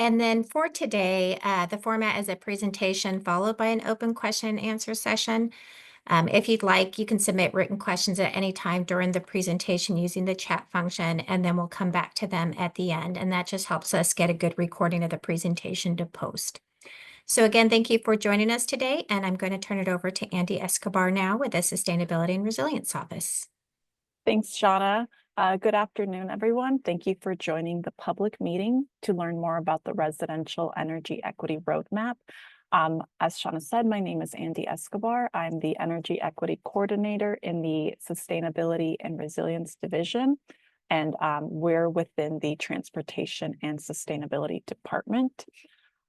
And then for today, the format is a presentation followed by an open question and answer session. If you'd like, you can submit written questions at any time during the presentation using the chat function, and then we'll come back to them at the end. And that just helps us get a good recording of the presentation to post. So again, thank you for joining us today, and I'm going to turn it over to Andy Escobar now with the Sustainability and Resilience Office. Thanks, Shauna. Good afternoon, everyone. Thank you for joining the public meeting to learn more about the Residential Energy Equity Roadmap. As Shauna said, my name is Andy Escobar. I'm the Energy Equity Coordinator in the Sustainability and Resilience Division, and we're within the Transportation and Sustainability Department.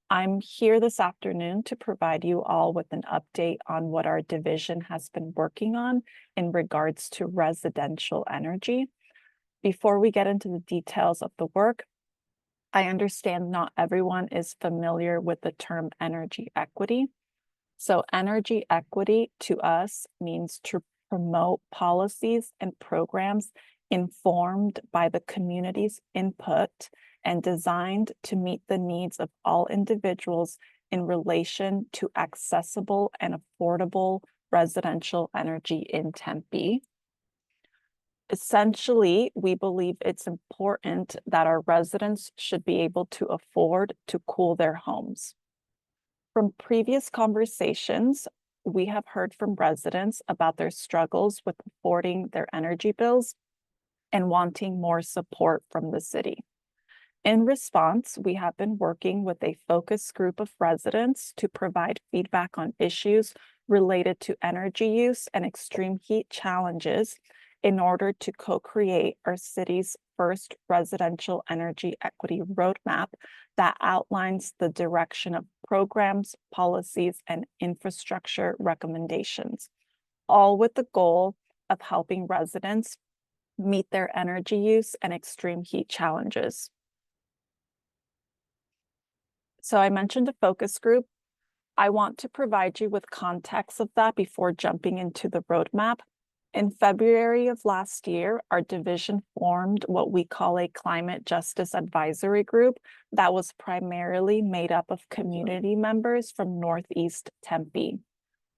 I'm here this afternoon to provide you all with an update on what our division has been working on in regards to residential energy. Before we get into the details of the work, I understand not everyone is familiar with the term energy equity. So energy equity to us means to promote policies and programs informed by the community's input and designed to meet the needs of all individuals in relation to accessible and affordable residential energy in Tempe. Essentially, we believe it's important that our residents should be able to afford to cool their homes. From previous conversations, we have heard from residents about their struggles with affording their energy bills and wanting more support from the city. In response, we have been working with a focus group of residents to provide feedback on issues related to energy use and extreme heat challenges in order to co-create our city's first residential energy equity roadmap that outlines the direction of programs, policies, and infrastructure recommendations, all with the goal of helping residents meet their energy use and extreme heat challenges. So I mentioned a focus group. I want to provide you with context of that before jumping into the roadmap. In February of last year, our division formed what we call a climate justice advisory group that was primarily made up of community members from Northeast Tempe.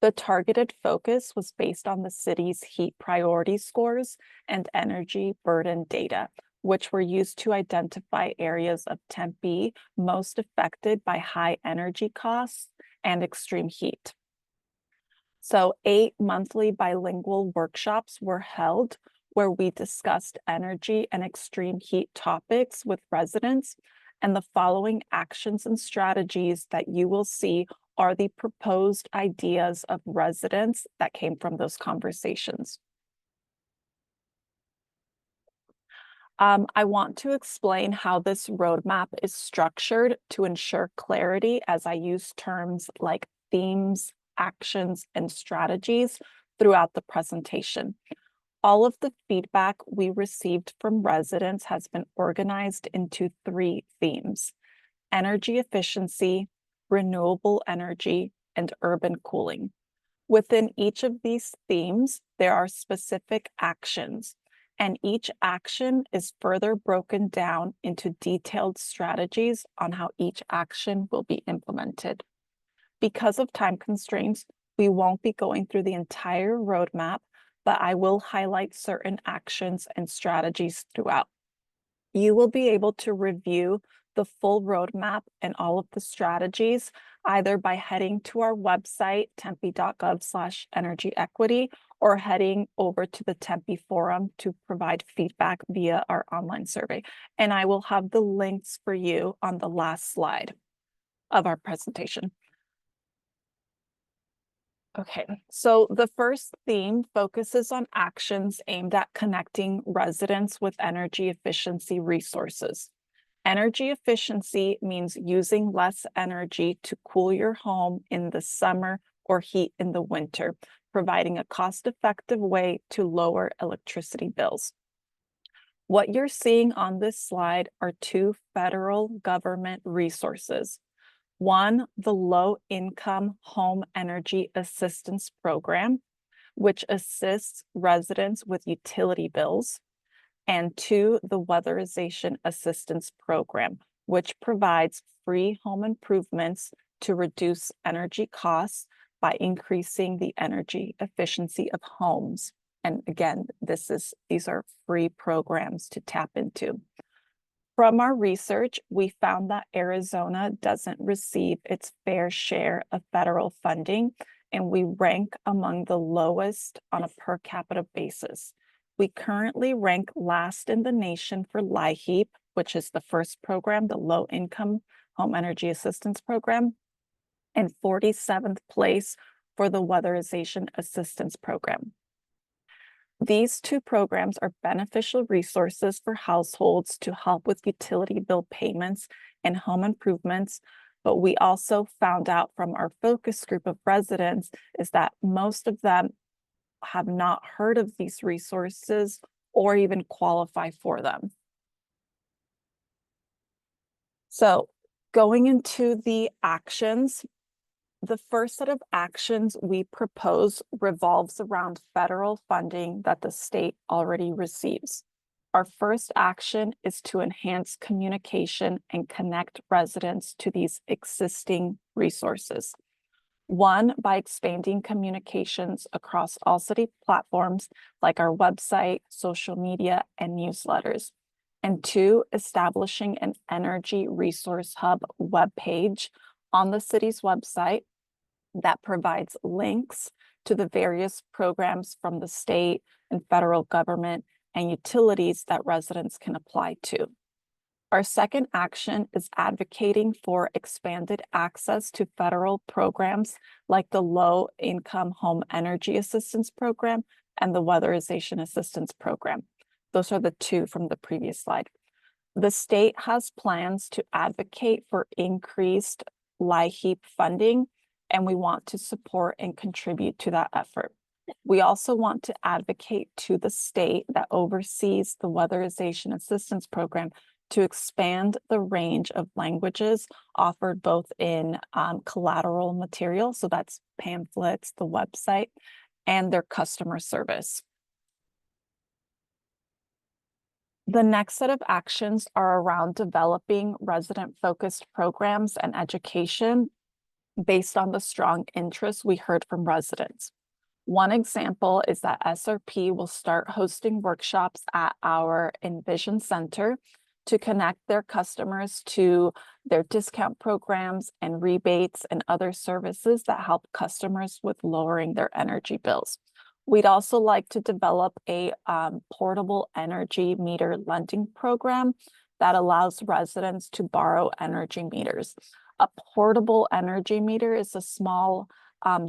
The targeted focus was based on the city's heat priority scores and energy burden data, which were used to identify areas of Tempe most affected by high energy costs and extreme heat. So 8 monthly bilingual workshops were held where we discussed energy and extreme heat topics with residents, and the following actions and strategies that you will see are the proposed ideas of residents that came from those conversations. I want to explain how this roadmap is structured to ensure clarity as I use terms like themes, actions, and strategies throughout the presentation. All of the feedback we received from residents has been organized into 3 themes: energy efficiency, renewable energy, and urban cooling. Within each of these themes, there are specific actions, and each action is further broken down into detailed strategies on how each action will be implemented. Because of time constraints, we won't be going through the entire roadmap, but I will highlight certain actions and strategies throughout. You will be able to review the full roadmap and all of the strategies either by heading to our website, tempe.gov/energy-equity, or heading over to the Tempe Forum to provide feedback via our online survey. And I will have the links for you on the last slide of our presentation. Okay, so the first theme focuses on actions aimed at connecting residents with energy efficiency resources. Energy efficiency means using less energy to cool your home in the summer or heat in the winter, providing a cost-effective way to lower electricity bills. What you're seeing on this slide are 2 federal government resources. One, the Low Income Home Energy Assistance Program, which assists residents with utility bills, and 2, the Weatherization Assistance Program, which provides free home improvements to reduce energy costs by increasing the energy efficiency of homes. And again, these are free programs to tap into. From our research, we found that Arizona doesn't receive its fair share of federal funding, and we rank among the lowest on a per capita basis. We currently rank last in the nation for LIHEAP, which is the first program, the Low Income Home Energy Assistance Program, and 47th place for the Weatherization Assistance Program. These two programs are beneficial resources for households to help with utility bill payments and home improvements. But we also found out from our focus group of residents is that most of them have not heard of these resources or even qualify for them. So going into the actions, the first set of actions we propose revolves around federal funding that the state already receives. Our first action is to enhance communication and connect residents to these existing resources. One, by expanding communications across all city platforms like our website, social media, and newsletters. And two, establishing an Energy Resource Hub webpage on the city's website that provides links to the various programs from the state and federal government and utilities that residents can apply to. Our second action is advocating for expanded access to federal programs like the Low Income Home Energy Assistance Program and the Weatherization Assistance Program. Those are the two from the previous slide. The state has plans to advocate for increased LIHEAP funding, and we want to support and contribute to that effort. We also want to advocate to the state that oversees the Weatherization Assistance Program to expand the range of languages offered both in collateral material, so that's pamphlets, the website, and their customer service. The next set of actions are around developing resident-focused programs and education based on the strong interest we heard from residents. One example is that SRP will start hosting workshops at our Envision Center to connect their customers to their discount programs and rebates and other services that help customers with lowering their energy bills. We'd also like to develop a portable energy meter lending program that allows residents to borrow energy meters. A portable energy meter is a small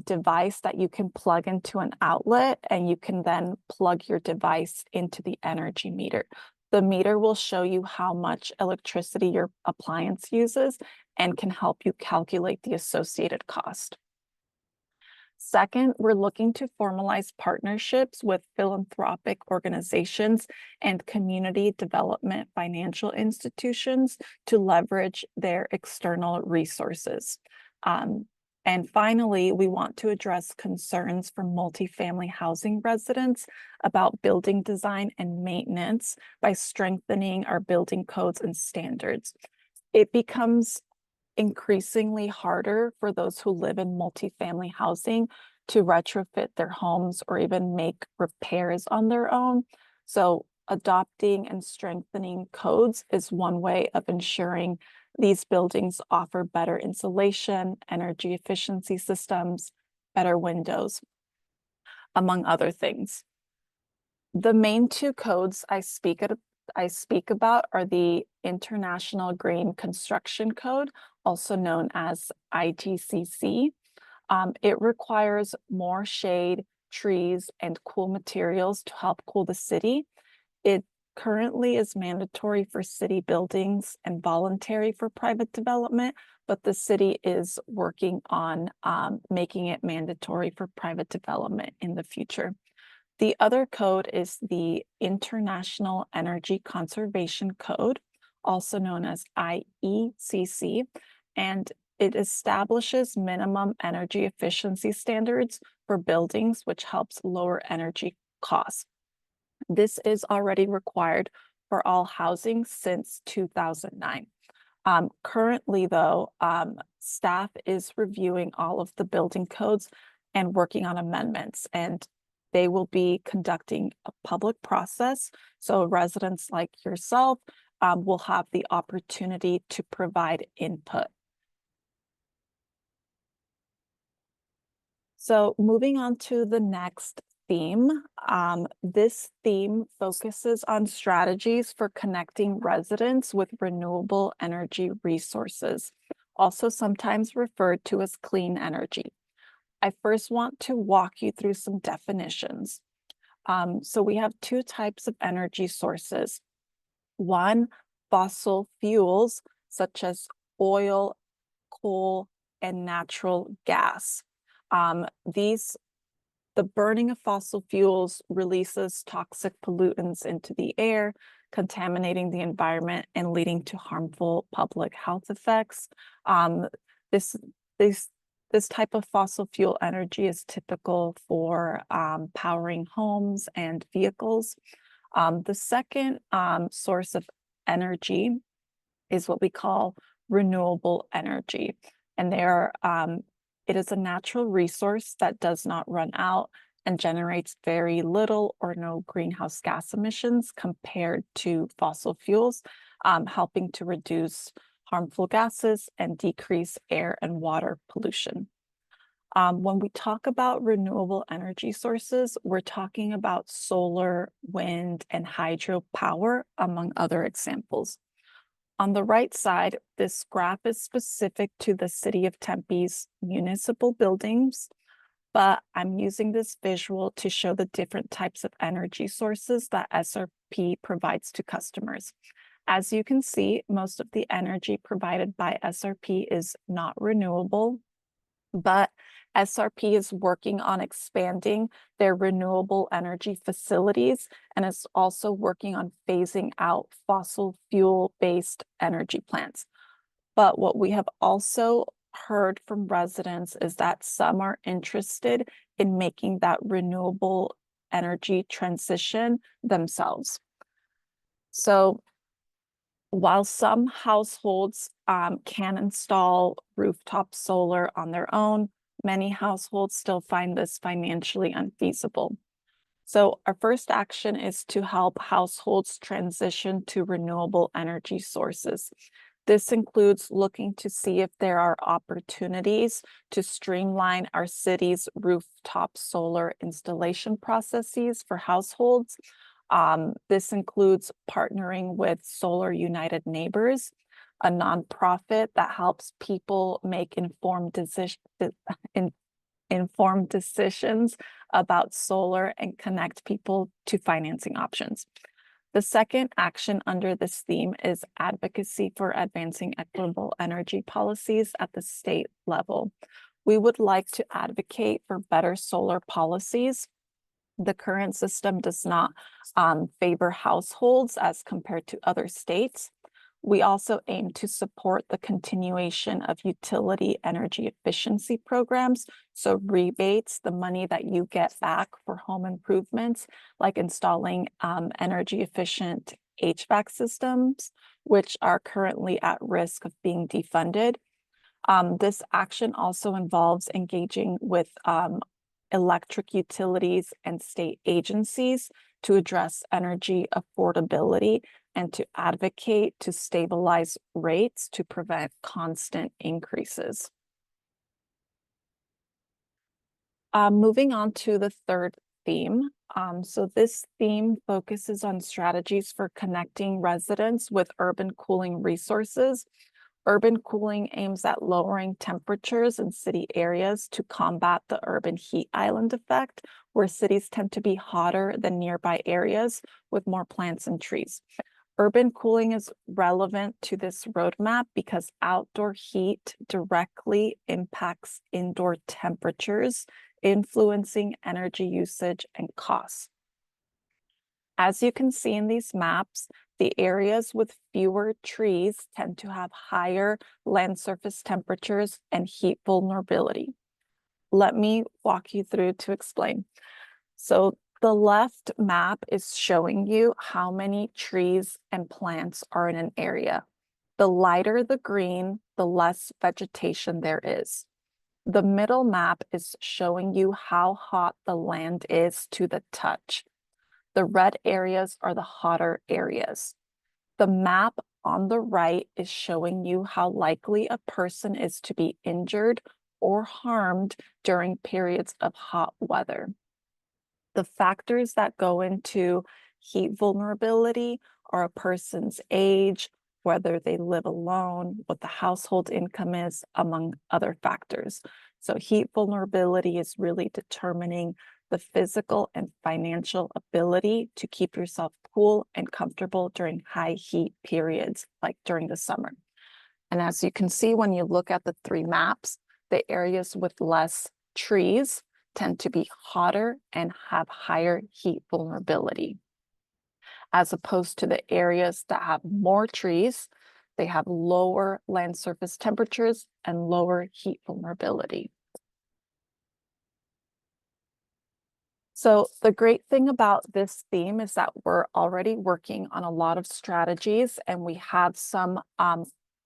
device that you can plug into an outlet, and you can then plug your device into the energy meter. The meter will show you how much electricity your appliance uses and can help you calculate the associated cost. Second, we're looking to formalize partnerships with philanthropic organizations and community development financial institutions to leverage their external resources. And finally, we want to address concerns from multifamily housing residents about building design and maintenance by strengthening our building codes and standards. It becomes increasingly harder for those who live in multifamily housing to retrofit their homes or even make repairs on their own. So adopting and strengthening codes is one way of ensuring these buildings offer better insulation, energy efficiency systems, better windows, among other things. The main two codes I speak about are the International Green Construction Code, also known as IGCC. It requires more shade, trees, and cool materials to help cool the city. It currently is mandatory for city buildings and voluntary for private development, but the city is working on making it mandatory for private development in the future. The other code is the International Energy Conservation Code, also known as IECC, and it establishes minimum energy efficiency standards for buildings, which helps lower energy costs. This is already required for all housing since 2009. Currently, though, staff is reviewing all of the building codes and working on amendments, and they will be conducting a public process. So residents like yourself will have the opportunity to provide input. So moving on to the next theme, this theme focuses on strategies for connecting residents with renewable energy resources, also sometimes referred to as clean energy. I first want to walk you through some definitions. So we have two types of energy sources. One, fossil fuels, such as oil, coal, and natural gas. The burning of fossil fuels releases toxic pollutants into the air, contaminating the environment and leading to harmful public health effects. This, this, this type of fossil fuel energy is typical for powering homes and vehicles. The second source of energy is what we call renewable energy. And it is a natural resource that does not run out and generates very little or no greenhouse gas emissions compared to fossil fuels, helping to reduce harmful gases and decrease air and water pollution. When we talk about renewable energy sources, we're talking about solar, wind, and hydropower, among other examples. On the right side, this graph is specific to the City of Tempe's municipal buildings, but I'm using this visual to show the different types of energy sources that SRP provides to customers. As you can see, most of the energy provided by SRP is not renewable, but SRP is working on expanding their renewable energy facilities and is also working on phasing out fossil fuel-based energy plants. But what we have also heard from residents is that some are interested in making that renewable energy transition themselves. So while some households can install rooftop solar on their own, many households still find this financially unfeasible. So our first action is to help households transition to renewable energy sources. This includes looking to see if there are opportunities to streamline our city's rooftop solar installation processes for households. This includes partnering with Solar United Neighbors, a nonprofit that helps people make informed decisions about solar and connect people to financing options. The second action under this theme is advocacy for advancing equitable energy policies at the state level. We would like to advocate for better solar policies. The current system does not favor households as compared to other states. We also aim to support the continuation of utility energy efficiency programs. So rebates, the money that you get back for home improvements, like installing energy efficient HVAC systems, which are currently at risk of being defunded. This action also involves engaging with electric utilities and state agencies to address energy affordability and to advocate to stabilize rates to prevent constant increases. Moving on to the third theme. So this theme focuses on strategies for connecting residents with urban cooling resources. Urban cooling aims at lowering temperatures in city areas to combat the urban heat island effect, where cities tend to be hotter than nearby areas with more plants and trees. Urban cooling is relevant to this roadmap because outdoor heat directly impacts indoor temperatures, influencing energy usage and costs. As you can see in these maps, the areas with fewer trees tend to have higher land surface temperatures and heat vulnerability. Let me walk you through to explain. So the left map is showing you how many trees and plants are in an area. The lighter the green, the less vegetation there is. The middle map is showing you how hot the land is to the touch. The red areas are the hotter areas. The map on the right is showing you how likely a person is to be injured or harmed during periods of hot weather. The factors that go into heat vulnerability are a person's age, whether they live alone, what the household income is, among other factors. So heat vulnerability is really determining the physical and financial ability to keep yourself cool and comfortable during high heat periods, like during the summer. And as you can see, when you look at the three maps, the areas with less trees tend to be hotter and have higher heat vulnerability. As opposed to the areas that have more trees, they have lower land surface temperatures and lower heat vulnerability. So the great thing about this theme is that we're already working on a lot of strategies and we have some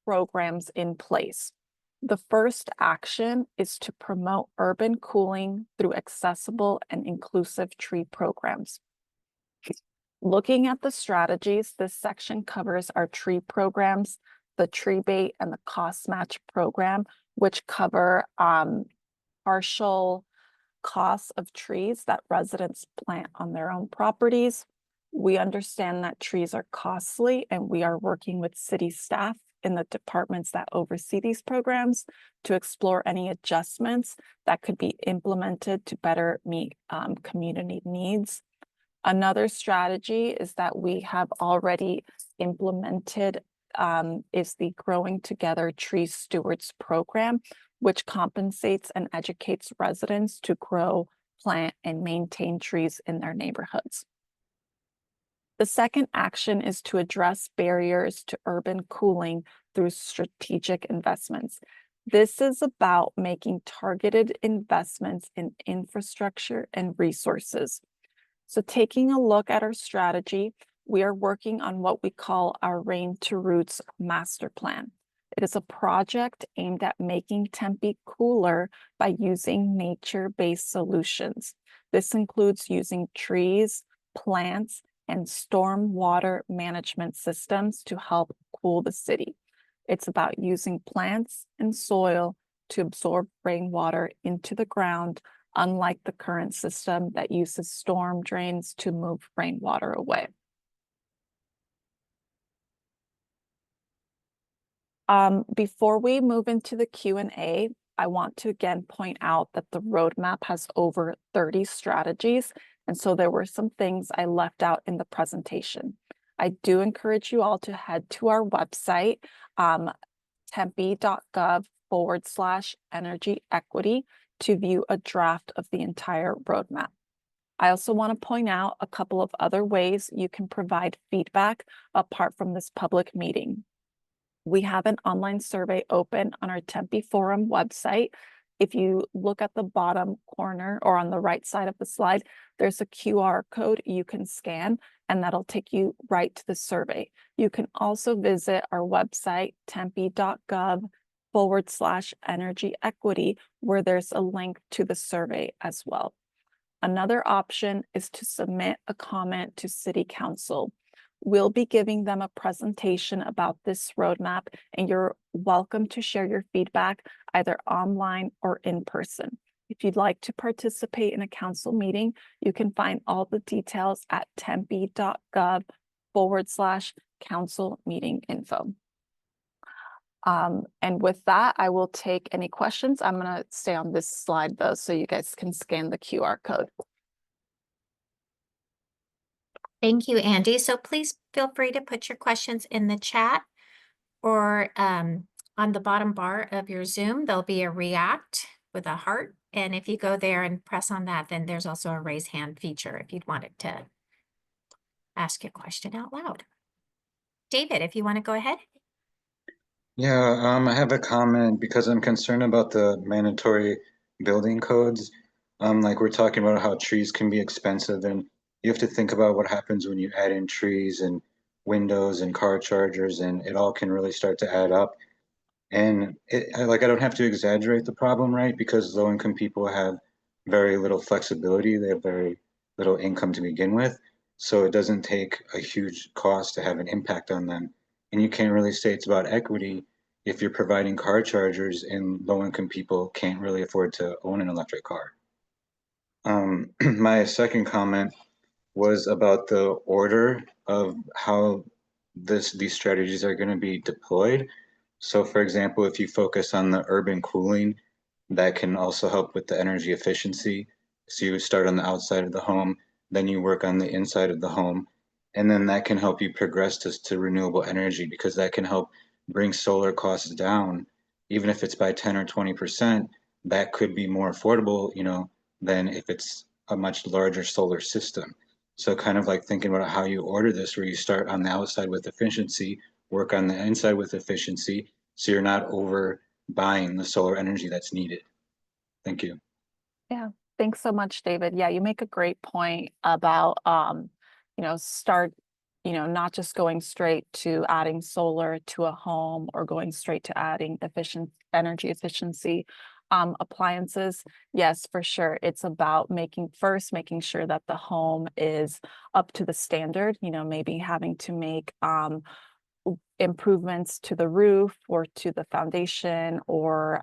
programs in place. The first action is to promote urban cooling through accessible and inclusive tree programs. Looking at the strategies, this section covers our tree programs, the tree bait and the cost match program, which cover partial costs of trees that residents plant on their own properties. We understand that trees are costly and we are working with city staff in the departments that oversee these programs to explore any adjustments that could be implemented to better meet community needs. Another strategy is that we have already implemented is the Growing Together Tree Stewards program, which compensates and educates residents to grow, plant, and maintain trees in their neighborhoods. The second action is to address barriers to urban cooling through strategic investments. This is about making targeted investments in infrastructure and resources. So taking a look at our strategy, we are working on what we call our Rain to Roots master plan. It is a project aimed at making Tempe cooler by using nature-based solutions. This includes using trees, plants, and storm water management systems to help cool the city. It's about using plants and soil to absorb rainwater into the ground, unlike the current system that uses storm drains to move rainwater away. Before we move into the Q&A, I want to again point out that the roadmap has over 30 strategies, and so there were some things I left out in the presentation. I do encourage you all to head to our website, tempe.gov/energy equity, to view a draft of the entire roadmap. I also want to point out a couple of other ways you can provide feedback apart from this public meeting. We have an online survey open on our Tempe Forum website. If you look at the bottom corner or on the right side of the slide, there's a QR code you can scan and that'll take you right to the survey. You can also visit our website, tempe.gov/energy equity, where there's a link to the survey as well. Another option is to submit a comment to City Council. We'll be giving them a presentation about this roadmap, and you're welcome to share your feedback either online or in person. If you'd like to participate in a council meeting, you can find all the details at tempe.gov/council meeting info. And with that, I will take any questions. I'm going to stay on this slide though, so you guys can scan the QR code. Thank you, Andy. So please feel free to put your questions in the chat or on the bottom bar of your Zoom, there'll be a react with a heart. And if you go there and press on that, then there's also a raise hand feature if you'd wanted to ask a question out loud. David, if you want to go ahead. Yeah, I have a comment because I'm concerned about the mandatory building codes. Like we're talking about how trees can be expensive, and you have to think about what happens when you add in trees and windows and car chargers, and it all can really start to add up. And I don't have to exaggerate the problem, right? Because low-income people have very little flexibility. They have very little income to begin with. So it doesn't take a huge cost to have an impact on them. And you can't really say it's about equity if you're providing car chargers and low-income people can't really afford to own an electric car. My second comment was about the order of how these strategies are going to be deployed. So for example, if you focus on the urban cooling, that can also help with the energy efficiency. So you start on the outside of the home, then you work on the inside of the home, and then that can help you progress to renewable energy, because that can help bring solar costs down. Even if it's by 10 or 20%, that could be more affordable, than if it's a much larger solar system. So kind of like thinking about how you order this, where you start on the outside with efficiency, work on the inside with efficiency, so you're not over buying the solar energy that's needed. Thank you. Yeah, thanks so much, David. Yeah, you make a great point about, not just going straight to adding solar to a home or going straight to adding energy efficiency appliances. Yes, for sure. It's about making sure that the home is up to the standard, maybe having to make improvements to the roof or to the foundation or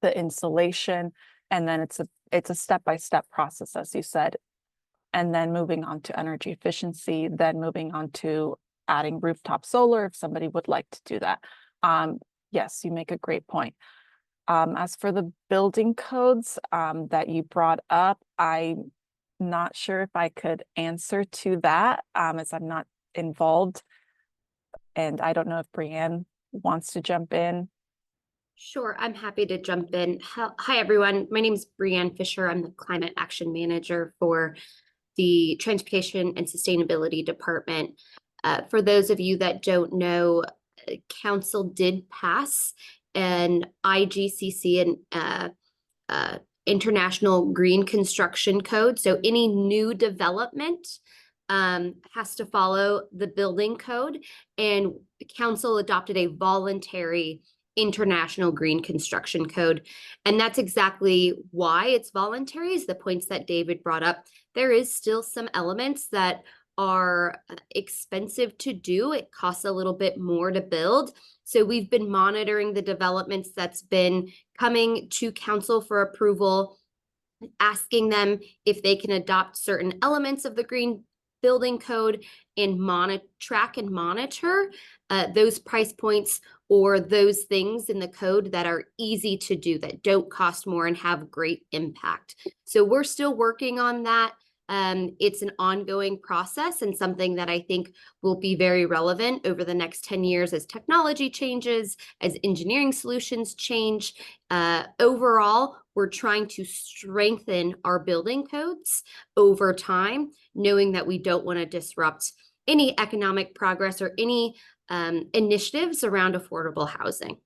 the insulation. And then it's a step-by-step process, as you said. And then moving on to energy efficiency, then moving on to adding rooftop solar if somebody would like to do that. Yes, you make a great point. As for the building codes that you brought up, I'm not sure if I could answer to that, as I'm not involved. And I don't know if Brianne wants to jump in. Sure, I'm happy to jump in. Hi, everyone. My name is Brianne Fisher. I'm the Climate Action Manager for the Transportation and Sustainability Department. For those of you that don't know, Council did pass an IGCC and International Green Construction Code. So any new development has to follow the building code, and Council adopted a voluntary International Green Construction Code. And that's exactly why it's voluntary, is the points that David brought up. There is still some elements that are expensive to do. It costs a little bit more to build. So we've been monitoring the developments that's been coming to Council for approval, asking them if they can adopt certain elements of the Green Building Code and track and monitor those price points or those things in the code that are easy to do, that don't cost more and have great impact. So we're still working on that. It's an ongoing process and something that I think will be very relevant over the next 10 years as technology changes, as engineering solutions change. Overall, we're trying to strengthen our building codes over time, knowing that we don't want to disrupt any economic progress or any initiatives around affordable housing.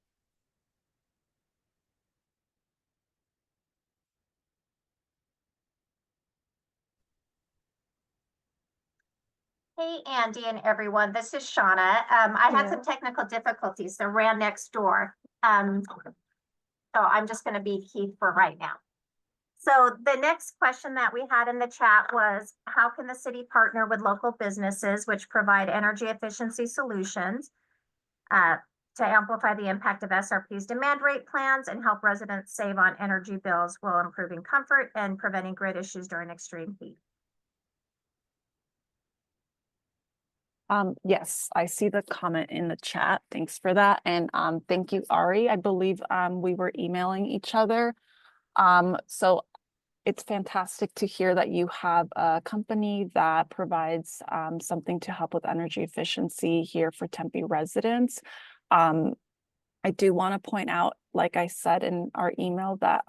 Hey, Andy and everyone, this is Shauna. I had some technical difficulties, so ran next door. So I'm just going to be Keith for right now. So the next question that we had in the chat was, how can the city partner with local businesses which provide energy efficiency solutions to amplify the impact of SRP's demand rate plans and help residents save on energy bills while improving comfort and preventing grid issues during extreme heat? Yes, I see the comment in the chat. Thanks for that. And thank you, Ari. I believe we were emailing each other. So it's fantastic to hear that you have a company that provides something to help with energy efficiency here for Tempe residents. I do want to point out, like I said in our email, that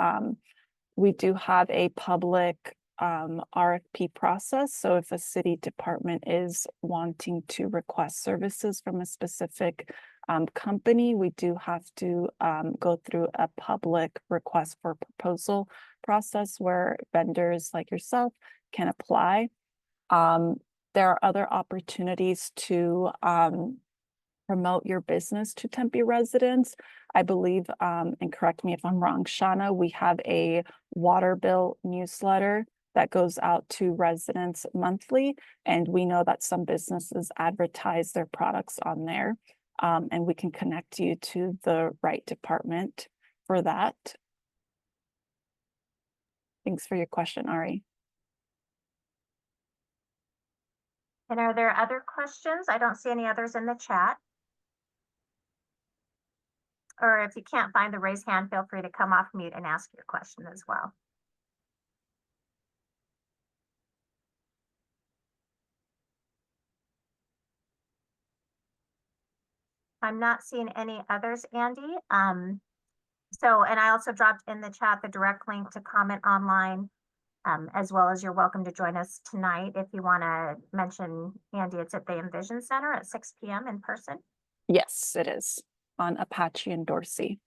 we do have a public RFP process. So if a city department is wanting to request services from a specific company, we do have to go through a public request for proposal process where vendors like yourself can apply. there are other opportunities to promote your business to Tempe residents. I believe, and correct me if I'm wrong, Shauna, we have a water bill newsletter that goes out to residents monthly. And we know that some businesses advertise their products on there. And we can connect you to the right department for that. Thanks for your question, Ari. And are there other questions? I don't see any others in the chat. Or if you can't find the raise hand, feel free to come off mute and ask your question as well. I'm not seeing any others, Andy. And I also dropped in the chat the direct link to comment online, as well as you're welcome to join us tonight. If you want to mention, Andy, it's at the Envision Center at 6 p.m. in person. Yes, it is on Apache and Dorsey.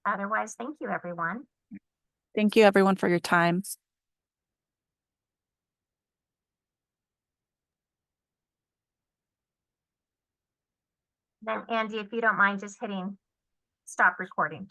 Otherwise, thank you, everyone. Thank you, everyone, for your time. Then, Andy, if you don't mind just hitting stop recording.